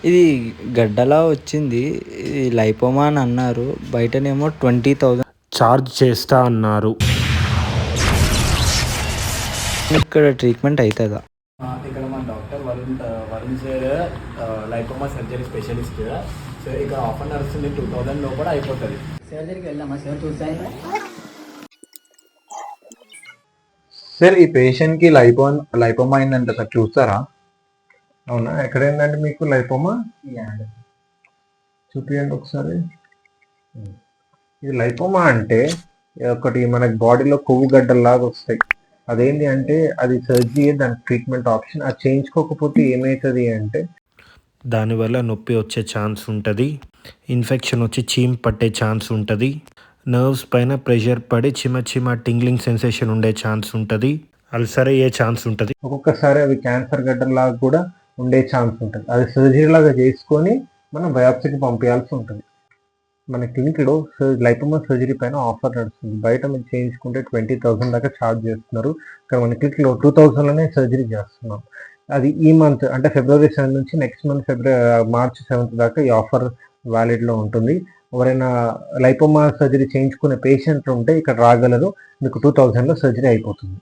ఇది గడ్డలా వచ్చింది. ఇది లైపోమా అని అన్నారు. బయటనేమో 20,000 చార్జ్ చేస్తా అన్నారు. ఇక్కడ ట్రీట్మెంట్ అవుతుందా? ఇక్కడ మన doctor Varun sir lipoma surgery specialist. So ఇక్కడ ఆఫర్ నడుస్తుంది, 2000 లోపల అయిపోతుంది. సర్జరీకి వెళ్దామా సార్? చూసాను సార్, ఈ పేషెంట్కి లైపోమా అయిందంట సార్, చూస్తారా? అవునా, ఎక్కడైందండి మీకు లైపోమా? చూపించండి ఒకసారి. ఇది లైపోమా అంటే ఒకటి మనకి బాడీలో కొవ్వు గడ్డల్లాగా వస్తాయి. అదేంటి అంటే అది సర్జరీ, దాని ట్రీట్మెంట్ ఆప్షన్. అది చేయించుకోకపోతే ఏమవుతుంది అంటే దానివల్ల నొప్పి వచ్చే ఛాన్స్ ఉంటుంది, ఇన్ఫెక్షన్ వచ్చి చీమ్ పట్టే ఛాన్స్ ఉంటుంది, నర్వ్స్ పైన ప్రెషర్ పడి చిమ టింగ్లింగ్ సెన్సేషన్ ఉండే ఛాన్స్ ఉంటుంది, అల్సర్ అయ్యే ఛాన్స్ ఉంటుంది. ఒక్కొక్కసారి అవి క్యాన్సర్ గడ్డల్లాగా కూడా ఉండే ఛాన్స్ ఉంటుంది. అది సర్జరీ లాగా చేసుకొని మనం బయాప్సీకి పంపించాల్సి ఉంటుంది. మన క్లినిక్లో లైపోమా సర్జరీ పైన ఆఫర్ నడుస్తుంది. బయట మీరు చేయించుకుంటే 20,000 దాకా ఛార్జ్ చేస్తున్నారు. ఇక్కడ మన క్లినిక్లో 2,000లోనే సర్జరీ చేస్తున్నాం. అది ఈ మంత్ అంటే February 7 నుంచి నెక్స్ట్ మంత్ March 7 దాకా ఈ ఆఫర్ వ్యాలిడ్లో ఉంటుంది. ఎవరైనా లైపోమా సర్జరీ చేయించుకునే పేషెంట్లు ఉంటే ఇక్కడ రాగలరు. మీకు 2,000లో సర్జరీ అయిపోతుంది.